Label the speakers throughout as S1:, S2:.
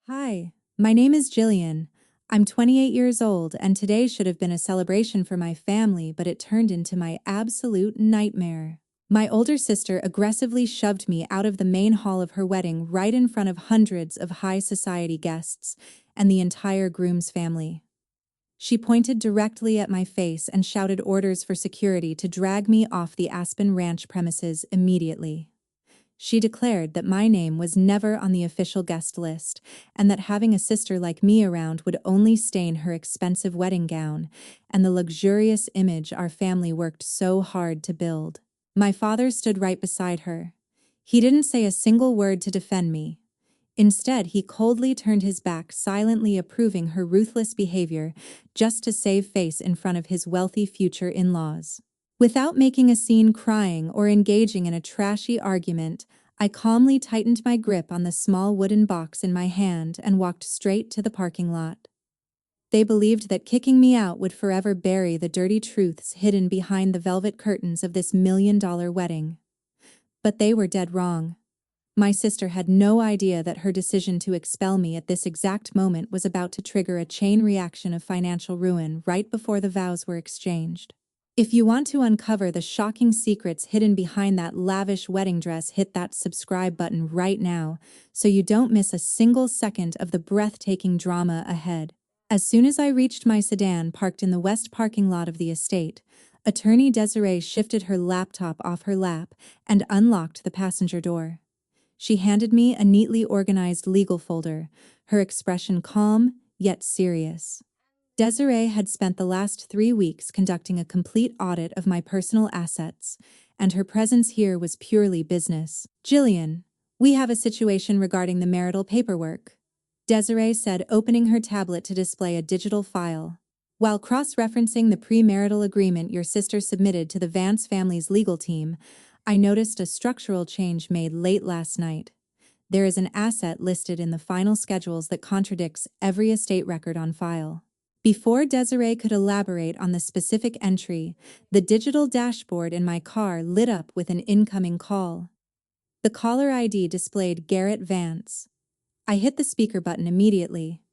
S1: Hi, my name is Jillian. I'm 28 years old, and today should have been a celebration for my family, but it turned into my absolute nightmare. My older sister aggressively shoved me out of the main hall of her wedding right in front of hundreds of high society guests and the entire groom's family. She pointed directly at my face and shouted orders for security to drag me off the Aspen Ranch premises immediately. She declared that my name was never on the official guest list, and that having a sister like me around would only stain her expensive wedding gown and the luxurious image our family worked so hard to build. My father stood right beside her. He didn't say a single word to defend me. Instead, he coldly turned his back, silently approving her ruthless behavior just to save face in front of his wealthy future in-laws. Without making a scene, crying, or engaging in a trashy argument, I calmly tightened my grip on the small wooden box in my hand and walked straight to the parking lot. They believed that kicking me out would forever bury the dirty truths hidden behind the velvet curtains of this $1 million wedding. But they were dead wrong. My sister had no idea that her decision to expel me at this exact moment was about to trigger a chain reaction of financial ruin right before the vows were exchanged. If you want to uncover the shocking secrets hidden behind that lavish wedding dress, hit that subscribe button right now so you don't miss a single second of the breathtaking drama ahead. As soon as I reached my sedan parked in the west parking lot of the estate, Attorney Desiree shifted her laptop off her lap and unlocked the passenger door. She handed me a neatly organized legal folder, her expression calm yet serious. Desiree had spent the last 3 weeks conducting a complete audit of my personal assets, and her presence here was purely business. "Jillian, we have a situation regarding the marital paperwork," Desiree said, opening her tablet to display a digital file. "While cross-referencing the premarital agreement your sister submitted to the Vance family's legal team, I noticed a structural change made late last night. There is an asset listed in the final schedules that contradicts every estate record on file." Before Desiree could elaborate on the specific entry, the digital dashboard in my car lit up with an incoming call. The caller ID displayed Garrett Vance. I hit the speaker button immediately.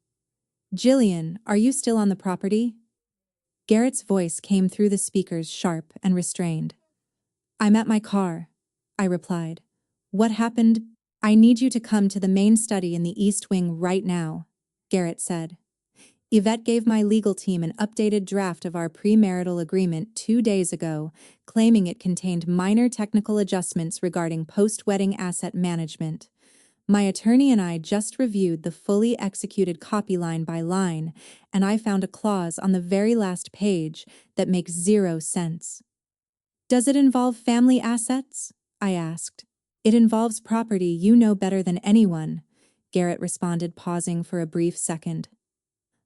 S1: "Jillian, are you still on the property?" Garrett's voice came through the speakers, sharp and restrained. "I'm at my car," I replied. "What happened?" "I need you to come to the main study in the East Wing right now," Garrett said. "Yvette gave my legal team an updated draft of our premarital agreement 2 days ago, claiming it contained minor technical adjustments regarding post-wedding asset management. My attorney and I just reviewed the fully executed copy line by line, and I found a clause on the very last page that makes zero sense." "Does it involve family assets?" I asked. "It involves property you know better than anyone," Garrett responded, pausing for a brief second.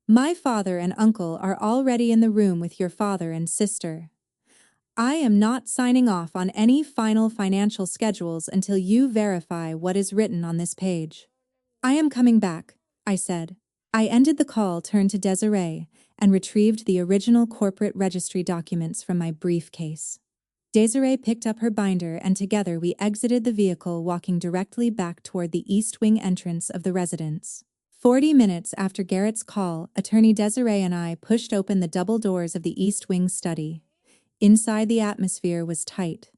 S1: "My father and uncle are already in the room with your father and sister. I am not signing off on any final financial schedules until you verify what is written on this page." "I am coming back," I said. I ended the call, turned to Desiree, and retrieved the original corporate registry documents from my briefcase. Desiree picked up her binder, and together we exited the vehicle, walking directly back toward the East Wing entrance of the residence. 40 minutes after Garrett's call, Attorney Desiree and I pushed open the double doors of the East Wing study. Inside, the atmosphere was tight.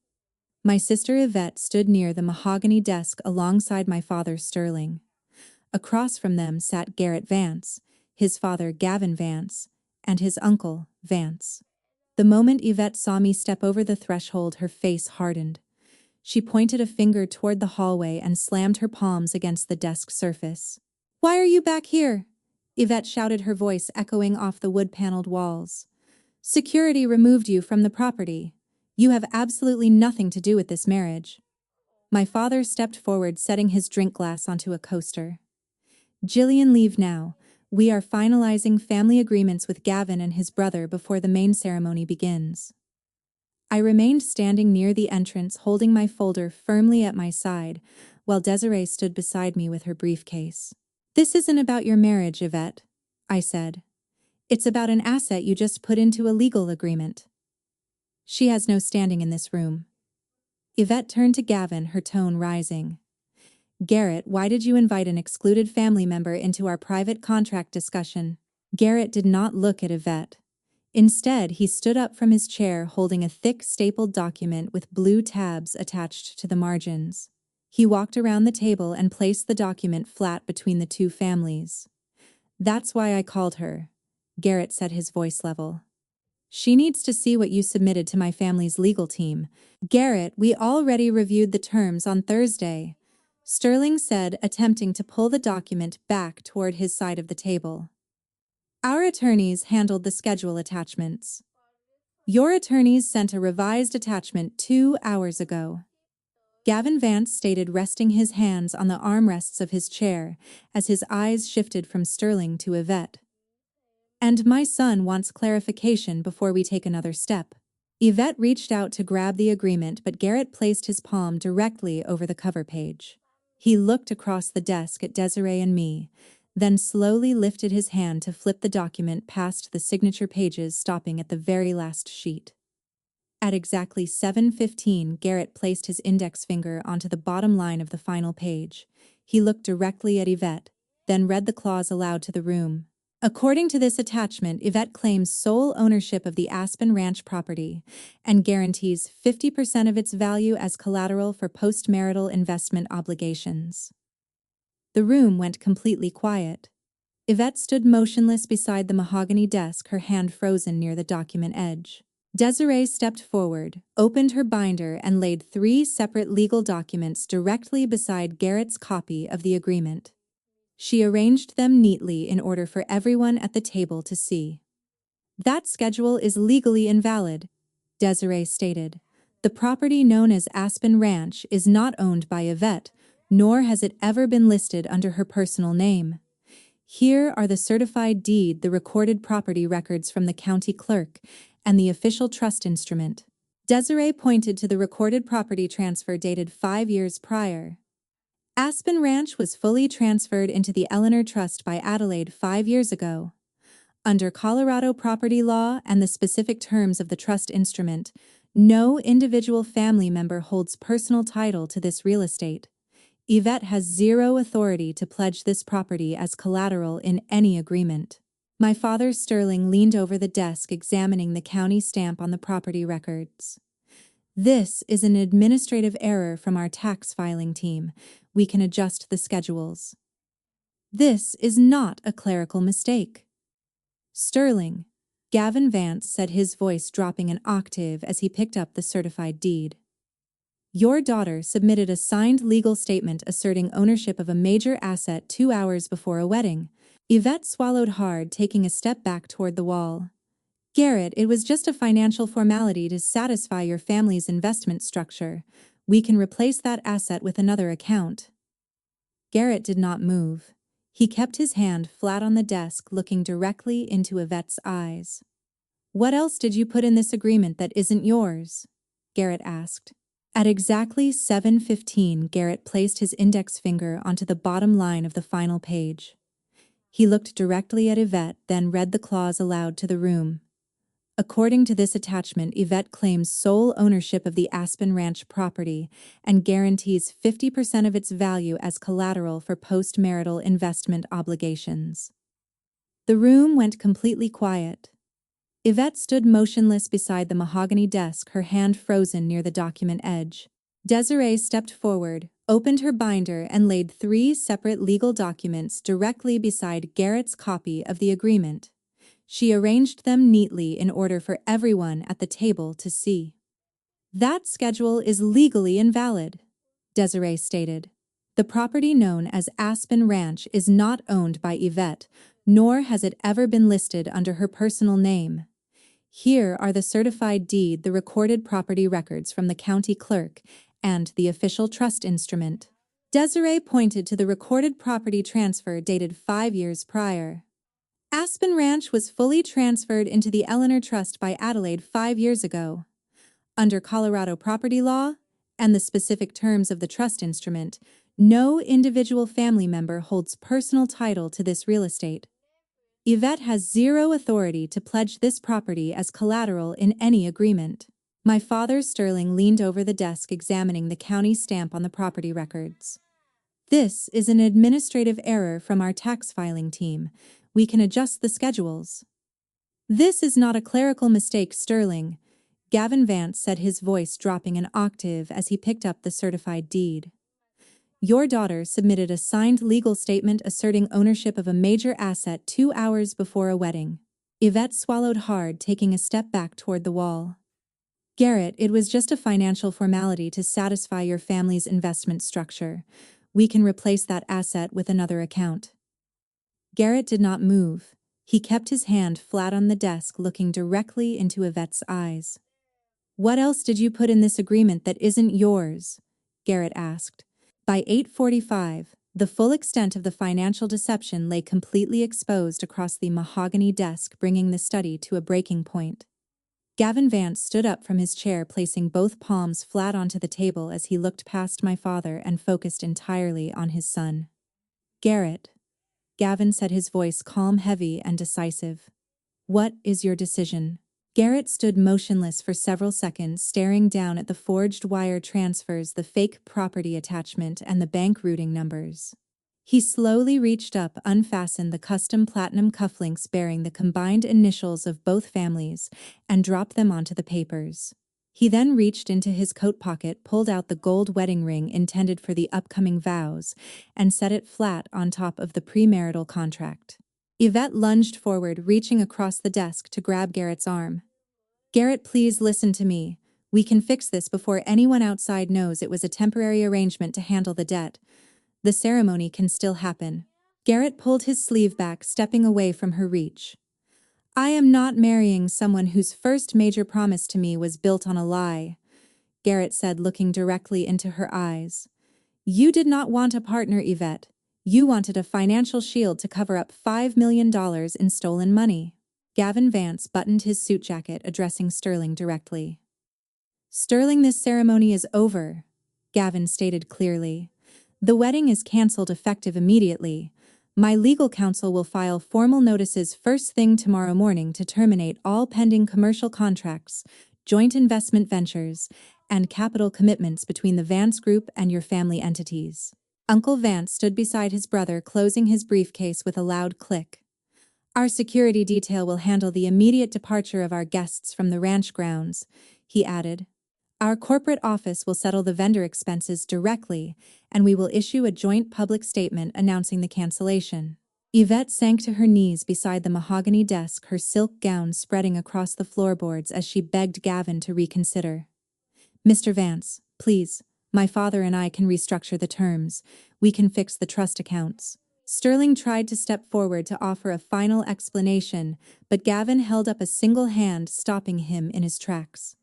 S1: My sister Yvette stood near the mahogany desk alongside my father Sterling. Across from them sat Garrett Vance, his father Gavin Vance, and his uncle Vance. The moment Yvette saw me step over the threshold, her face hardened. She pointed a finger toward the hallway and slammed her palms against the desk surface. "Why are you back here?" Yvette shouted, her voice echoing off the wood-paneled walls. "Security removed you from the property. You have absolutely nothing to do with this marriage." My father stepped forward, setting his drink glass onto a coaster. "Jillian, leave now. We are finalizing family agreements with Gavin and his brother before the main ceremony begins." I remained standing near the entrance, holding my folder firmly at my side, while Desiree stood beside me with her briefcase. "This isn't about your marriage, Yvette," I said. "It's about an asset you just put into a legal agreement. She has no standing in this room." Yvette turned to Gavin, her tone rising. Garrett, why did you invite an excluded family member into our private contract discussion? Garrett did not look at Yvette. Instead, he stood up from his chair holding a thick stapled document with blue tabs attached to the margins. He walked around the table and placed the document flat between the two families. That's why I called her. Garrett said, his voice level. She needs to see what you submitted to my family's legal team. Garrett, we already reviewed the terms on Thursday, Sterling said, attempting to pull the document back toward his side of the table. Our attorneys handled the schedule attachments. Your attorneys sent a revised attachment 2 hours ago. Gavin Vance stated, resting his hands on the armrests of his chair as his eyes shifted from Sterling to Yvette. And my son wants clarification before we take another step. Yvette reached out to grab the agreement, but Garrett placed his palm directly over the cover page. He looked across the desk at Desiree and me, then slowly lifted his hand to flip the document past the signature pages, stopping at the very last sheet. At exactly 7:15, Garrett placed his index finger onto the bottom line of the final page. He looked directly at Yvette, then read the clause aloud to the room. According to this attachment, Yvette claims sole ownership of the Aspen Ranch property and guarantees 50% of its value as collateral for post-marital investment obligations. The room went completely quiet. Yvette stood motionless beside the mahogany desk, her hand frozen near the document edge. Desiree stepped forward, opened her binder, and laid 3 separate legal documents directly beside Garrett's copy of the agreement. She arranged them neatly in order for everyone at the table to see. That schedule is legally invalid, Desiree stated. The property known as Aspen Ranch is not owned by Yvette, nor has it ever been listed under her personal name. Here are the certified deed, the recorded property records from the county clerk, and the official trust instrument. Desiree pointed to the recorded property transfer dated 5 years prior. Aspen Ranch was fully transferred into the Eleanor Trust by Adelaide 5 years ago. Under Colorado property law and the specific terms of the trust instrument, no individual family member holds personal title to this real estate. Yvette has zero authority to pledge this property as collateral in any agreement. My father, Sterling, leaned over the desk examining the county stamp on the property records. This is an administrative error from our tax filing team. We can adjust the schedules. This is not a clerical mistake. Sterling, Gavin Vance said, his voice dropping an octave as he picked up the certified deed. Your daughter submitted a signed legal statement asserting ownership of a major asset 2 hours before a wedding. Yvette swallowed hard, taking a step back toward the wall. Garrett, it was just a financial formality to satisfy your family's investment structure. We can replace that asset with another account. Garrett did not move. He kept his hand flat on the desk, looking directly into Yvette's eyes. What else did you put in this agreement that isn't yours? Garrett asked. At exactly 7:15, Garrett placed his index finger onto the bottom line of the final page. He looked directly at Yvette, then read the clause aloud to the room. According to this attachment, Yvette claims sole ownership of the Aspen Ranch property and guarantees 50% of its value as collateral for post-marital investment obligations. The room went completely quiet. Yvette stood motionless beside the mahogany desk, her hand frozen near the document edge. Desiree stepped forward, opened her binder, and laid 3 separate legal documents directly beside Garrett's copy of the agreement. She arranged them neatly in order for everyone at the table to see. That schedule is legally invalid, Desiree stated. The property known as Aspen Ranch is not owned by Yvette, nor has it ever been listed under her personal name. Here are the certified deed, the recorded property records from the county clerk, and the official trust instrument. Desiree pointed to the recorded property transfer dated 5 years prior. Aspen Ranch was fully transferred into the Eleanor Trust by Adelaide 5 years ago. Under Colorado property law and the specific terms of the trust instrument, no individual family member holds personal title to this real estate. Yvette has zero authority to pledge this property as collateral in any agreement. My father, Sterling, leaned over the desk examining the county stamp on the property records. This is an administrative error from our tax filing team. We can adjust the schedules. This is not a clerical mistake, Sterling, Gavin Vance said, his voice dropping an octave as he picked up the certified deed. Your daughter submitted a signed legal statement asserting ownership of a major asset 2 hours before a wedding. Yvette swallowed hard, taking a step back toward the wall. Garrett, it was just a financial formality to satisfy your family's investment structure. We can replace that asset with another account. Garrett did not move. He kept his hand flat on the desk, looking directly into Yvette's eyes. What else did you put in this agreement that isn't yours? Garrett asked. By 8:45, the full extent of the financial deception lay completely exposed across the mahogany desk, bringing the study to a breaking point. Gavin Vance stood up from his chair, placing both palms flat onto the table as he looked past my father and focused entirely on his son. Garrett, Gavin said, his voice calm, heavy, and decisive. What is your decision? Garrett stood motionless for several seconds, staring down at the forged wire transfers, the fake property attachment, and the bank routing numbers. He slowly reached up, unfastened the custom platinum cufflinks bearing the combined initials of both families, and dropped them onto the papers. He then reached into his coat pocket, pulled out the gold wedding ring intended for the upcoming vows, and set it flat on top of the premarital contract. Yvette lunged forward, reaching across the desk to grab Garrett's arm. Garrett, please listen to me. We can fix this before anyone outside knows it was a temporary arrangement to handle the debt. The ceremony can still happen. Garrett pulled his sleeve back, stepping away from her reach. I am not marrying someone whose first major promise to me was built on a lie, Garrett said, looking directly into her eyes. You did not want a partner, Yvette. You wanted a financial shield to cover up $5 million in stolen money. Gavin Vance buttoned his suit jacket, addressing Sterling directly. Sterling, this ceremony is over, Gavin stated clearly. The wedding is cancelled effective immediately. My legal counsel will file formal notices first thing tomorrow morning to terminate all pending commercial contracts, joint investment ventures, and capital commitments between the Vance Group and your family entities. Uncle Vance stood beside his brother, closing his briefcase with a loud click. Our security detail will handle the immediate departure of our guests from the ranch grounds, he added. Our corporate office will settle the vendor expenses directly, and we will issue a joint public statement announcing the cancellation. Yvette sank to her knees beside the mahogany desk, her silk gown spreading across the floorboards as she begged Gavin to reconsider. Mr. Vance, please, my father and I can restructure the terms. We can fix the trust accounts. Sterling tried to step forward to offer a final explanation, but Gavin held up a single hand, stopping him in his tracks.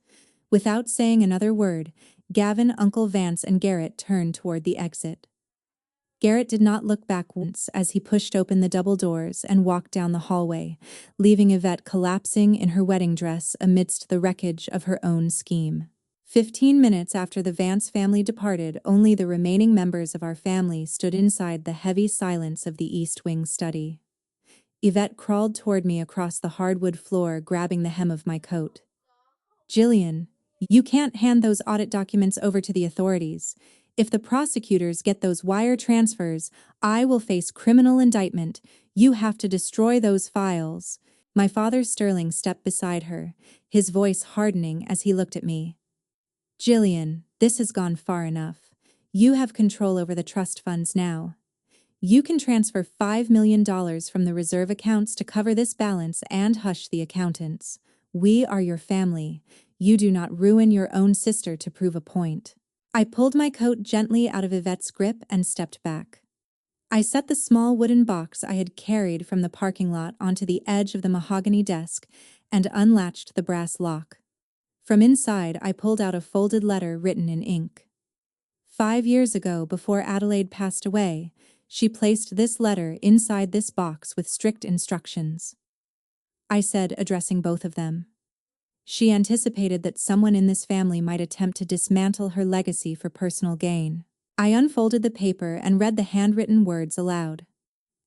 S1: Without saying another word, Gavin, Uncle Vance, and Garrett turned toward the exit. Garrett did not look back once as he pushed open the double doors and walked down the hallway, leaving Yvette collapsing in her wedding dress amidst the wreckage of her own scheme. 15 minutes after the Vance family departed, only the remaining members of our family stood inside the heavy silence of the East Wing study. Yvette crawled toward me across the hardwood floor, grabbing the hem of my coat. Jillian, you can't hand those audit documents over to the authorities. If the prosecutors get those wire transfers, I will face criminal indictment. You have to destroy those files. My father, Sterling, stepped beside her, his voice hardening as he looked at me. Jillian, this has gone far enough. You have control over the trust funds now. You can transfer $5 million from the reserve accounts to cover this balance and hush the accountants. We are your family. You do not ruin your own sister to prove a point. I pulled my coat gently out of Yvette's grip and stepped back. I set the small wooden box I had carried from the parking lot onto the edge of the mahogany desk and unlatched the brass lock. From inside, I pulled out a folded letter written in ink. 5 years ago, before Adelaide passed away, she placed this letter inside this box with strict instructions. I said, addressing both of them. She anticipated that someone in this family might attempt to dismantle her legacy for personal gain. I unfolded the paper and read the handwritten words aloud.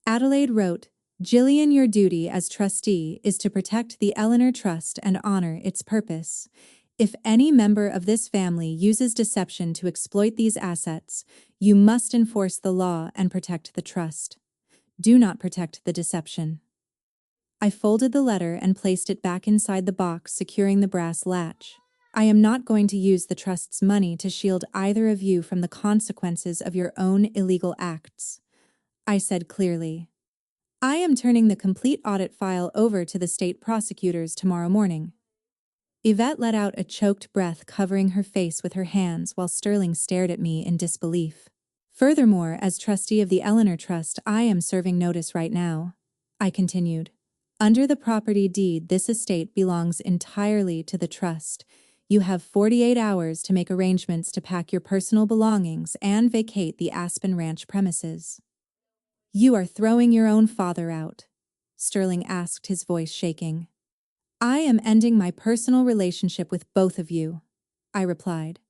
S1: Adelaide wrote, Jillian, your duty as trustee is to protect the Eleanor Trust and honor its purpose. If any member of this family uses deception to exploit these assets, you must enforce the law and protect the trust. Do not protect the deception. I folded the letter and placed it back inside the box, securing the brass latch. I am not going to use the trust's money to shield either of you from the consequences of your own illegal acts, I said clearly. I am turning the complete audit file over to the state prosecutors tomorrow morning. Yvette let out a choked breath, covering her face with her hands while Sterling stared at me in disbelief. Furthermore, as trustee of the Eleanor Trust, I am serving notice right now, I continued. Under the property deed, this estate belongs entirely to the trust. You have 48 hours to make arrangements to pack your personal belongings and vacate the Aspen Ranch premises. You are throwing your own father out, Sterling asked, his voice shaking. I am ending my personal relationship with both of you, I replied.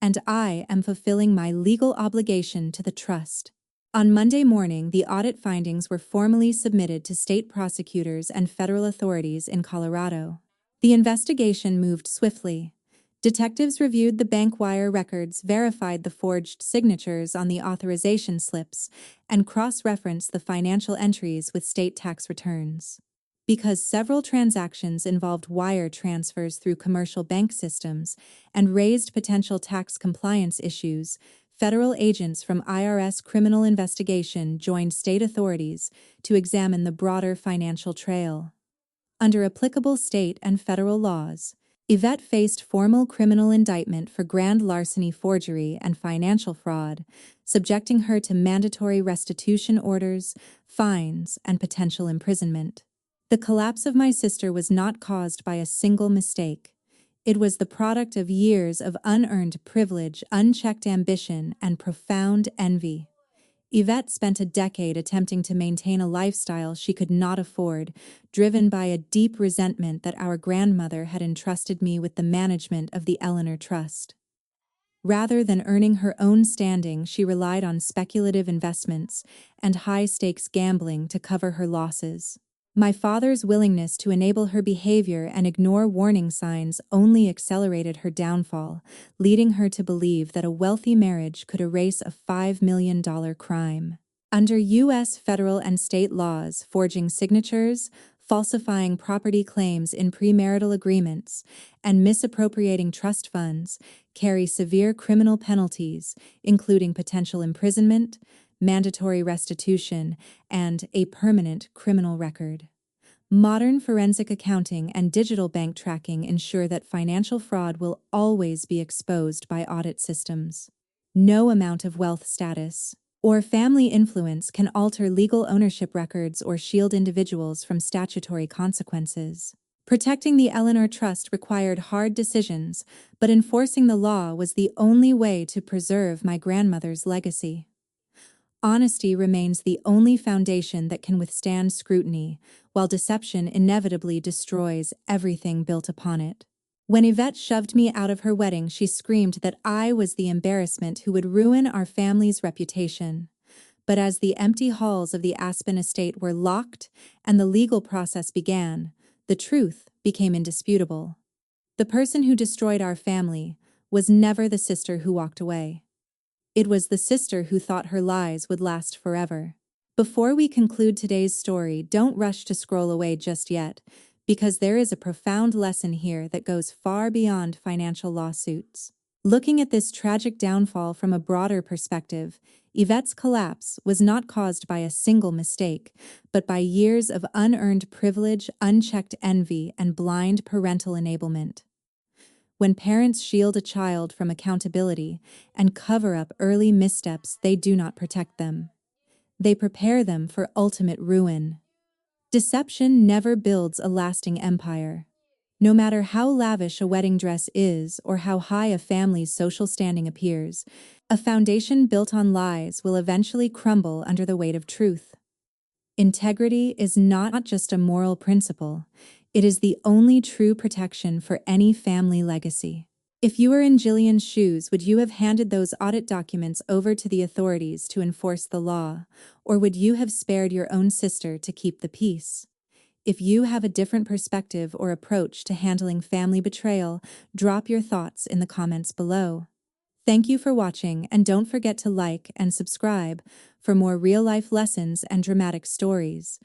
S1: And I am fulfilling my legal obligation to the trust. On Monday morning, the audit findings were formally submitted to state prosecutors and federal authorities in Colorado. The investigation moved swiftly. Detectives reviewed the bank wire records, verified the forged signatures on the authorization slips, and cross-referenced the financial entries with state tax returns. Because several transactions involved wire transfers through commercial bank systems and raised potential tax compliance issues, federal agents from IRS Criminal Investigation joined state authorities to examine the broader financial trail. Under applicable state and federal laws, Yvette faced formal criminal indictment for grand larceny, forgery, and financial fraud, subjecting her to mandatory restitution orders, fines, and potential imprisonment. The collapse of my sister was not caused by a single mistake. It was the product of years of unearned privilege, unchecked ambition, and profound envy. Yvette spent a decade attempting to maintain a lifestyle she could not afford, driven by a deep resentment that our grandmother had entrusted me with the management of the Eleanor Trust. Rather than earning her own standing, she relied on speculative investments and high-stakes gambling to cover her losses. My father's willingness to enable her behavior and ignore warning signs only accelerated her downfall, leading her to believe that a wealthy marriage could erase a $5 million crime. Under U.S. federal and state laws, forging signatures, falsifying property claims in premarital agreements, and misappropriating trust funds carry severe criminal penalties, including potential imprisonment, mandatory restitution, and a permanent criminal record. Modern forensic accounting and digital bank tracking ensure that financial fraud will always be exposed by audit systems. No amount of wealth status or family influence can alter legal ownership records or shield individuals from statutory consequences. Protecting the Eleanor Trust required hard decisions, but enforcing the law was the only way to preserve my grandmother's legacy. Honesty remains the only foundation that can withstand scrutiny, while deception inevitably destroys everything built upon it. When Yvette shoved me out of her wedding, she screamed that I was the embarrassment who would ruin our family's reputation. But as the empty halls of the Aspen estate were locked and the legal process began, the truth became indisputable. The person who destroyed our family was never the sister who walked away. It was the sister who thought her lies would last forever. Before we conclude today's story, don't rush to scroll away just yet, because there is a profound lesson here that goes far beyond financial lawsuits. Looking at this tragic downfall from a broader perspective, Yvette's collapse was not caused by a single mistake, but by years of unearned privilege, unchecked envy, and blind parental enablement. When parents shield a child from accountability and cover up early missteps, they do not protect them. They prepare them for ultimate ruin. Deception never builds a lasting empire. No matter how lavish a wedding dress is or how high a family's social standing appears, a foundation built on lies will eventually crumble under the weight of truth. Integrity is not just a moral principle. It is the only true protection for any family legacy. If you were in Jillian's shoes, would you have handed those audit documents over to the authorities to enforce the law, or would you have spared your own sister to keep the peace? If you have a different perspective or approach to handling family betrayal, drop your thoughts in the comments below. Thank you for watching, and don't forget to like and subscribe for more real-life lessons and dramatic stories.